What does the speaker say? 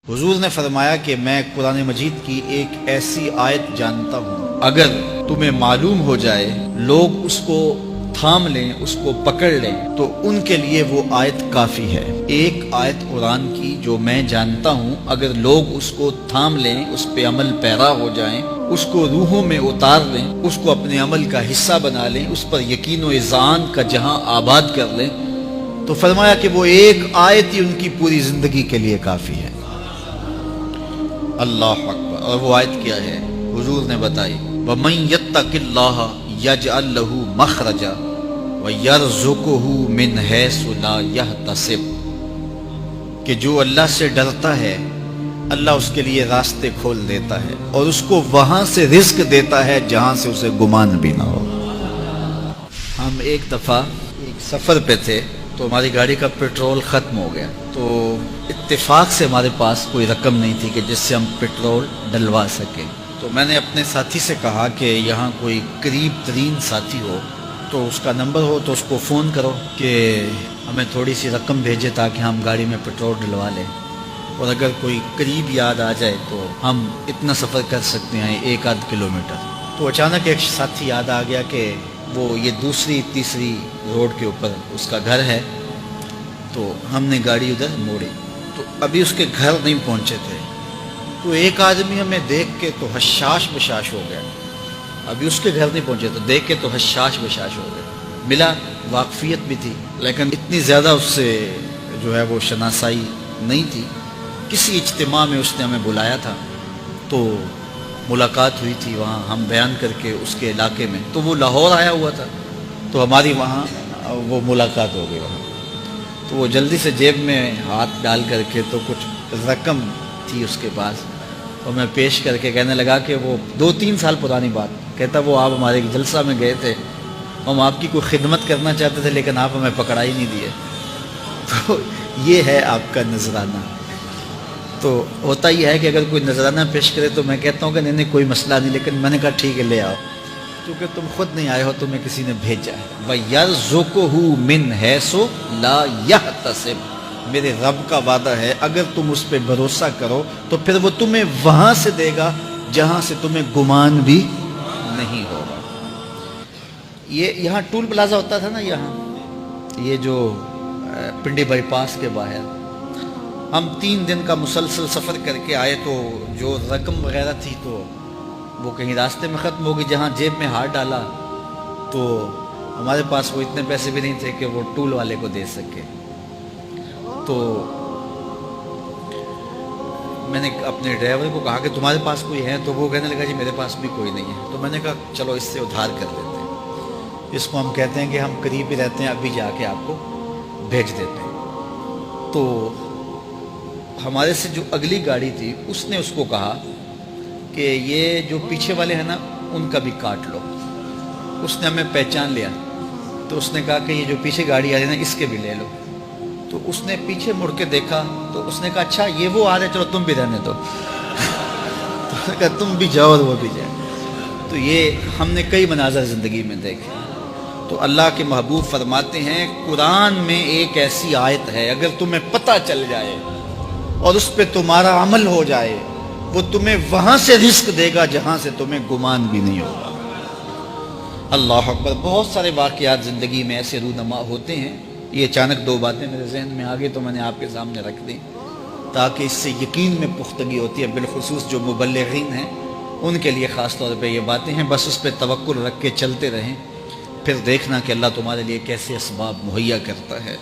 हुजूर ने फरमाया कि मैं कुरान मजीद की एक ऐसी आयत जानता हूँ, अगर तुम्हें मालूम हो जाए, लोग उसको थाम लें, उसको पकड़ लें, तो उनके लिए वो आयत काफ़ी है। एक आयत कुरान की जो मैं जानता हूँ, अगर लोग उसको थाम लें, उस पे अमल पैरा हो जाएं, उसको रूहों में उतार लें, उसको अपने अमल का हिस्सा बना लें, उस पर यकीन व इज़ान का जहां आबाद कर लें, तो फरमाया कि वो एक आयत ही उनकी पूरी ज़िंदगी के लिए काफ़ी है। अल्लाह अकबर। और वो आयत क्या है? हुजूर ने बताई, वमन यत्तकिल्लाह यजअल लहू मखरजा व यरज़ुकुहु मिन हैसु ला यहतसिब, कि जो अल्लाह से डरता है, अल्लाह उसके लिए रास्ते खोल देता है और उसको वहां से रिस्क देता है जहां से उसे गुमान भी ना हो। हम एक दफ़ा एक सफ़र पे थे, तो हमारी गाड़ी का पेट्रोल ख़त्म हो गया। तो इत्तेफाक से हमारे पास कोई रकम नहीं थी कि जिससे हम पेट्रोल डलवा सकें। तो मैंने अपने साथी से कहा कि यहाँ कोई करीब तरीन साथी हो तो उसका नंबर हो तो उसको फ़ोन करो कि हमें थोड़ी सी रकम भेजे ताकि हम गाड़ी में पेट्रोल डलवा लें, और अगर कोई करीब याद आ जाए तो हम इतना सफ़र कर सकते हैं, 1-8 किलोमीटर। तो अचानक एक साथी याद आ गया कि वो ये दूसरी तीसरी रोड के ऊपर उसका घर है। तो हमने गाड़ी उधर मोड़ी, तो अभी उसके घर नहीं पहुंचे थे, तो एक आदमी हमें देख के तो हशाश बशाश हो गया। अभी उसके घर नहीं पहुंचे तो देख के तो हशाश बशाश हो गया। मिला, वाकफियत भी थी, लेकिन इतनी ज़्यादा उससे जो है वो शनासाई नहीं थी। किसी इज्तिमा में उसने हमें बुलाया था, तो मुलाकात हुई थी वहाँ, हम बयान करके उसके इलाके में। तो वो लाहौर आया हुआ था, तो हमारी वहाँ वो मुलाकात हो गई वहाँ। तो वो जल्दी से जेब में हाथ डाल करके, तो कुछ रकम थी उसके पास, तो मैं पेश करके कहने लगा कि वो 2-3 साल पुरानी बात, कहता वो आप हमारे जलसा में गए थे, हम आपकी कोई खिदमत करना चाहते थे लेकिन आप हमें पकड़ा ही नहीं दिए। तो ये है आपका नजराना। तो होता ही है कि अगर कोई नजराना पेश करे तो मैं कहता हूँ कि नहीं कोई मसला नहीं, लेकिन मैंने कहा ठीक है ले आओ, क्योंकि तुम खुद नहीं आए हो, तुम्हें किसी ने भेजा है। वयरज़ुकुहु मिन हैसु ला यहतसिब, मेरे रब का वादा है, अगर तुम उस पर भरोसा करो तो फिर वो तुम्हें वहां से देगा जहां से तुम्हें गुमान भी नहीं होगा। ये यहाँ टूल प्लाजा होता था ना, यहाँ ये जो पिंडी बाईपास के बाहर, हम 3 दिन का मुसलसल सफ़र करके आए, तो जो रकम वगैरह थी तो वो कहीं रास्ते में ख़त्म हो गई। जहाँ जेब में हाथ डाला तो हमारे पास वो इतने पैसे भी नहीं थे कि वो टूल वाले को दे सके। तो मैंने अपने ड्राइवर को कहा कि तुम्हारे पास कोई है? तो वो कहने लगा जी मेरे पास भी कोई नहीं है। तो मैंने कहा चलो इससे उधार कर देते हैं, इसको हम कहते हैं कि हम करीब ही रहते हैं, अभी जाके आपको भेज देते हैं। तो हमारे से जो अगली गाड़ी थी उसने उसको कहा कि ये जो पीछे वाले हैं ना उनका भी काट लो। उसने हमें पहचान लिया, तो उसने कहा कि ये जो पीछे गाड़ी आ रही है ना इसके भी ले लो। तो उसने पीछे मुड़ के देखा, तो उसने कहा अच्छा ये वो आ रहे, चलो तुम भी रहने दो। तो उसने कहा तुम भी जाओ और वो भी जाए। तो ये हमने कई मनाज़र ज़िंदगी में देखे। तो अल्लाह के महबूब फरमाते हैं कुरान में एक ऐसी आयत है, अगर तुम्हें पता चल जाए और उस पर तुम्हारा अमल हो जाए, वो तुम्हें वहां से रिस्क देगा जहां से तुम्हें गुमान भी नहीं होगा। अल्लाह अकबर। बहुत सारे वाक़यात ज़िंदगी में ऐसे रूनमा होते हैं। ये अचानक 2 बातें मेरे जहन में आ गई तो मैंने आपके सामने रख दी, ताकि इससे यकीन में पुख्तगी होती है। बिलखुसूस जो मुबल्लिगीन हैं उनके लिए ख़ास तौर पर ये बातें हैं। बस उस पर तवक्कुल रख के चलते रहें, फिर देखना कि अल्लाह तुम्हारे लिए कैसे असबाब मुहैया करता है।